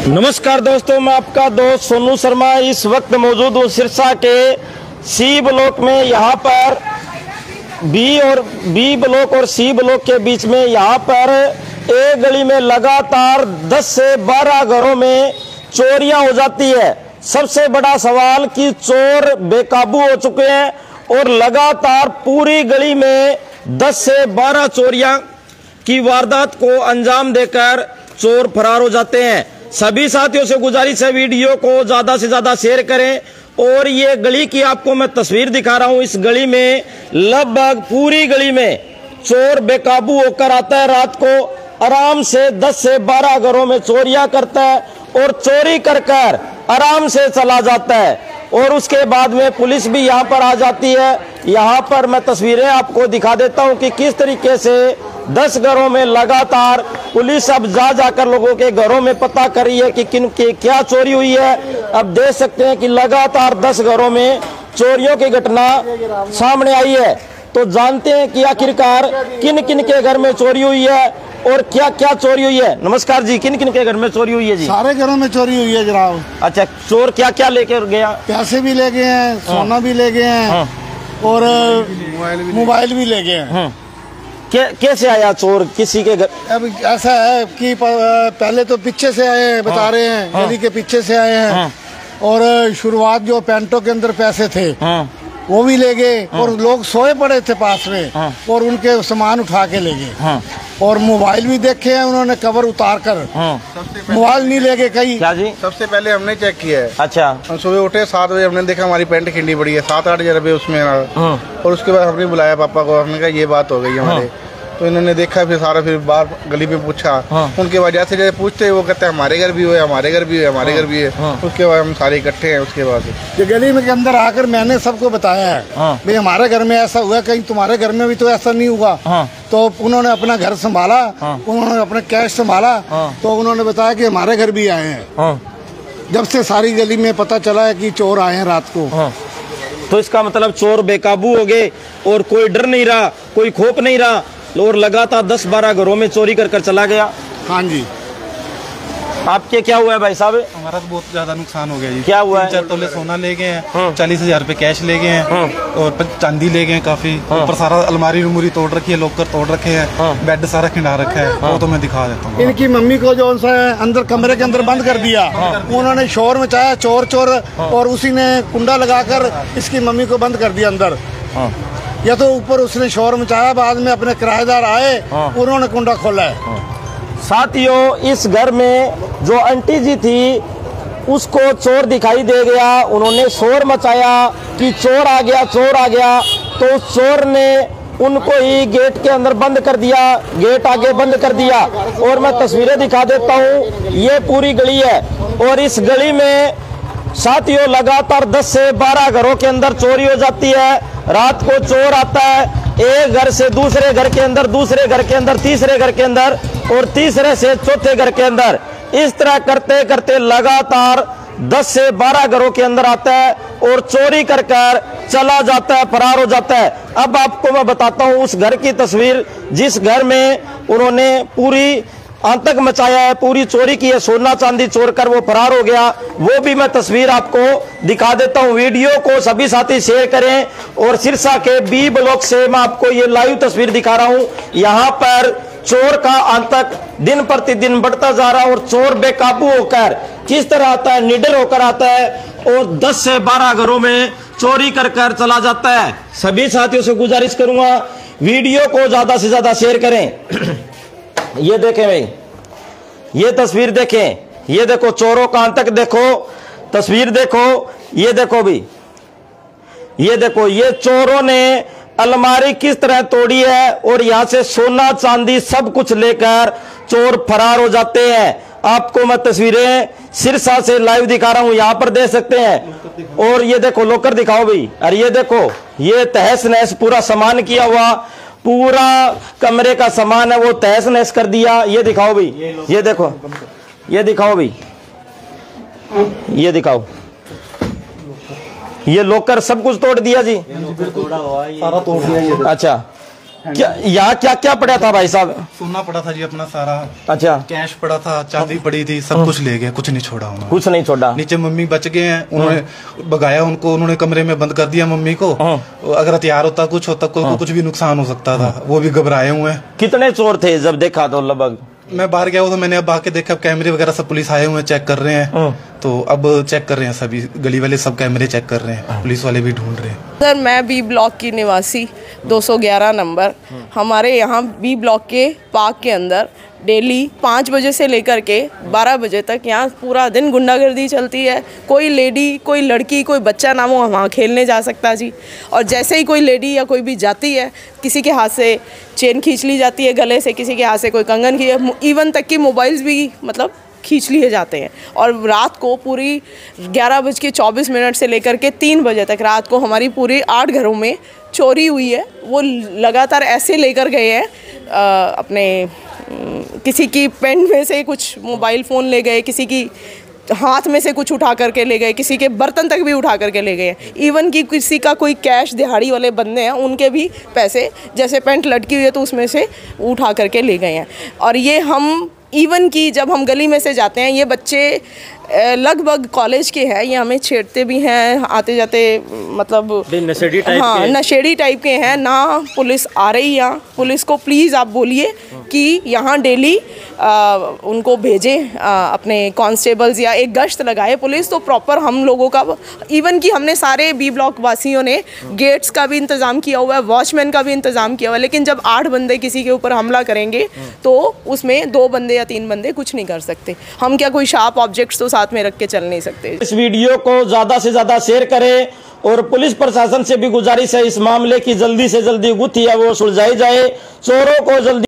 नमस्कार दोस्तों, मैं आपका दोस्त सोनू शर्मा इस वक्त मौजूद हूँ सिरसा के सी ब्लॉक में। यहाँ पर बी ब्लॉक और सी ब्लॉक के बीच में यहाँ पर एक गली में लगातार 10 से 12 घरों में चोरियां हो जाती है। सबसे बड़ा सवाल कि चोर बेकाबू हो चुके हैं और लगातार पूरी गली में 10 से 12 चोरियां की वारदात को अंजाम देकर चोर फरार हो जाते हैं। सभी साथियों से गुजारिश है वीडियो को ज्यादा से ज्यादा शेयर करें। और ये गली की आपको मैं तस्वीर दिखा रहा हूं। इस गली में लगभग पूरी गली में चोर बेकाबू होकर आता है। रात को आराम से 10 से 12 घरों में चोरियां करता है और चोरी कर कर आराम से चला जाता है। और उसके बाद में पुलिस भी यहाँ पर आ जाती है। यहाँ पर मैं तस्वीरें आपको दिखा देता हूँ कि किस तरीके से 10 घरों में लगातार पुलिस अब जाकर लोगों के घरों में पता कर रही है कि किन के क्या चोरी हुई है। अब देख सकते हैं कि लगातार 10 घरों में चोरियों की घटना सामने आई है। तो जानते हैं कि आखिरकार किन किन के घर में चोरी हुई है और क्या क्या चोरी हुई है। नमस्कार जी, किन किन के घर में चोरी हुई है जी? सारे घरों में चोरी हुई है जनाब। अच्छा, चोर क्या क्या लेकर गया? पैसे भी ले गए हैं, सोना भी ले गए हैं और मोबाइल भी ले गए हैं। कैसे आया चोर किसी के घर? अब ऐसा है कि पहले तो पीछे से आए, बता रहे हैं गली के पीछे से आए हैं और शुरुआत जो पैंटों के अंदर पैसे थे वो भी ले गए और लोग सोए पड़े थे पास में और उनके सामान उठा के ले गए और मोबाइल भी देखे हैं उन्होंने कवर उतार कर। मोबाइल नहीं ले गए कहीं। क्या जी? सबसे पहले हमने चेक किया है। अच्छा, हम सुबह उठे 7 बजे, हमने देखा हमारी पैंट खिंडी पड़ी है, 7-8 हजार रुपये उसमें। और उसके बाद हमने बुलाया पापा को, हमने कहा ये बात हो गई हमारे। तो इन्होंने देखा, फिर सारा फिर बाहर गली में पूछा। उनके बाद जैसे जैसे पूछते वो कहते हैं हमारे घर भी हुए, हमारे घर भी है, हमारे घर भी है। उसके बाद हम सारे इकट्ठे हैं। उसके बाद ये गली में के अंदर आकर मैंने सबको बताया है भाई हमारे घर में ऐसा हुआ, कहीं तुम्हारे घर में भी तो ऐसा नहीं हुआ। तो उन्होंने अपना घर संभाला, उन्होंने अपना कैश संभाला। तो उन्होंने बताया कि हमारे घर भी आए हैं। जब से सारी गली में पता चला है कि चोर आए हैं रात को। तो इसका मतलब चोर बेकाबू हो गए और कोई डर नहीं रहा, कोई खौफ नहीं रहा और लगातार 10-12 घरों में चोरी कर कर चला गया। हाँ जी। आपके क्या हुआ है भाई साहब? हमारा तो बहुत ज्यादा नुकसान हो गया जी। क्या हुआ है? 3-4 तोले सोना ले गए हैं, 40,000 रुपए कैश ले गए हैं और चांदी ले गए हैं काफी। ऊपर सारा अलमारी उमूरी तोड़ रखी है, लॉकर तोड़ रखे हैं, बेड सारा खिंडा रखा है। वो तो मैं दिखा देता हूँ। इनकी मम्मी को जो अंदर कमरे के अंदर बंद कर दिया, उन्होंने शोर मचाया चोर चोर और उसी ने कुंडा लगाकर इसकी मम्मी को बंद कर दिया अंदर। या तो ऊपर उसने शोर मचाया, बाद में अपने किराएदार आए, उन्होंने कुंडा खोला है। साथियों, इस घर में जो आंटी जी थी उसको चोर दिखाई दे गया। उन्होंने शोर मचाया कि चोर आ गया, चोर आ गया। तो उस चोर ने उनको ही गेट के अंदर बंद कर दिया, गेट आगे बंद कर दिया। और मैं तस्वीरें दिखा देता हूँ, ये पूरी गली है और इस गली में साथियों लगातार 10 से 12 घरों के अंदर चोरी हो जाती है। रात को चोर आता है, एक घर से दूसरे घर के अंदर, दूसरे घर के अंदर, तीसरे घर के अंदर और तीसरे से चौथे घर के अंदर। इस तरह करते करते लगातार 10 से 12 घरों के अंदर आता है और चोरी कर कर चला जाता है, फरार हो जाता है। अब आपको मैं बताता हूं उस घर की तस्वीर जिस घर में उन्होंने पूरी आतंक मचाया है, पूरी चोरी की है, सोना चांदी चोर कर वो फरार हो गया। वो भी मैं तस्वीर आपको दिखा देता हूं। वीडियो को सभी साथी शेयर करें। और सिरसा के बी ब्लॉक से मैं आपको ये लाइव तस्वीर दिखा रहा हूं। यहाँ पर चोर का आतंक दिन प्रतिदिन बढ़ता जा रहा है और चोर बेकाबू होकर किस तरह आता है, निडर होकर आता है और 10 से 12 घरों में चोरी कर कर चला जाता है। सभी साथियों से गुजारिश करूंगा वीडियो को ज्यादा से ज्यादा शेयर करें। ये देखें भाई, ये तस्वीर देखें, ये देखो चोरों का आतंक देखो, तस्वीर देखो, ये देखो भी, ये देखो ये चोरों ने अलमारी किस तरह तोड़ी है और यहां से सोना चांदी सब कुछ लेकर चोर फरार हो जाते हैं। आपको मैं तस्वीरें सिरसा से लाइव दिखा रहा हूं, यहां पर देख सकते हैं। और ये देखो लॉकर दिखाओ भाई, अरे ये देखो ये तहस नहस पूरा सामान किया हुआ, पूरा कमरे का सामान है वो तहस नहस कर दिया। ये दिखाओ भाई, ये देखो, ये दिखाओ भाई, ये दिखाओ, ये लॉकर सब कुछ तोड़ दिया जी, सारा तोड़ दिया। अच्छा, क्या यहाँ क्या क्या पड़ा था भाई साहब? सोना पड़ा था जी अपना सारा, अच्छा, कैश पड़ा था, चांदी पड़ी थी, सब कुछ ले गए, कुछ नहीं छोड़ा उन्होंने। कुछ नहीं छोड़ा। नीचे मम्मी बच गए हैं, उन्होंने भगाया उनको, उन्होंने कमरे में बंद कर दिया मम्मी को। अगर हथियार होता कुछ होता कुछ भी नुकसान हो सकता था, वो भी घबराए हुए हैं। कितने चोर थे जब देखा तो? लगभग मैं बाहर गया हुआ था, मैंने अब आके देखा कैमरे वगैरह सब पुलिस आए हुए हैं, चेक कर रहे हैं। तो अब चेक कर रहे हैं, सभी गली वाले सब कैमरे चेक कर रहे हैं, पुलिस वाले भी ढूंढ रहे हैं। सर मैं बी ब्लॉक की निवासी 211 नंबर, हमारे यहाँ बी ब्लॉक के पार्क के अंदर डेली 5 बजे से लेकर के 12 बजे तक यहाँ पूरा दिन गुंडागर्दी चलती है। कोई लेडी, कोई लड़की, कोई बच्चा ना वो वहाँ खेलने जा सकता जी। और जैसे ही कोई लेडी या कोई भी जाती है, किसी के हाथ से चेन खींच ली जाती है गले से, किसी के हाथ से कोई कंगन की, इवन तक कि मोबाइल्स भी मतलब खींच लिए जाते हैं। और रात को पूरी 11:24 से लेकर के 3 बजे तक रात को हमारी पूरी 8 घरों में चोरी हुई है। वो लगातार ऐसे लेकर गए हैं, अपने किसी की पेन में से कुछ मोबाइल फ़ोन ले गए, किसी की हाथ में से कुछ उठा करके ले गए, किसी के बर्तन तक भी उठा करके ले गए। इवन कि किसी का कोई कैश, दिहाड़ी वाले बंदे हैं, उनके भी पैसे, जैसे पेंट लटकी हुई है तो उसमें से उठा करके ले गए हैं। और ये हम इवन कि जब हम गली में से जाते हैं, ये बच्चे लगभग कॉलेज के हैं, ये हमें छेड़ते भी हैं आते जाते, मतलब नशेड़ी टाइप हाँ नशेड़ी टाइप के हैं ना। पुलिस आ रही है यहाँ, पुलिस को प्लीज़ आप बोलिए कि यहाँ डेली उनको भेजें, अपने कांस्टेबल्स या एक गश्त लगाए पुलिस, तो प्रॉपर हम लोगों का, इवन कि हमने सारे बी ब्लॉक वासियों ने गेट्स का भी इंतज़ाम किया हुआ है, वॉचमैन का भी इंतज़ाम किया हुआ है। लेकिन जब 8 बंदे किसी के ऊपर हमला करेंगे तो उसमें 2 बंदे या 3 बंदे कुछ नहीं कर सकते। हम क्या कोई शार्प ऑब्जेक्ट्स तो साथ में रख के चल नहीं सकते। इस वीडियो को ज्यादा से ज्यादा शेयर करें और पुलिस प्रशासन से भी गुजारिश है इस मामले की जल्दी से जल्दी गुत्थी है वो सुलझाई जाए, चोरों को जल्दी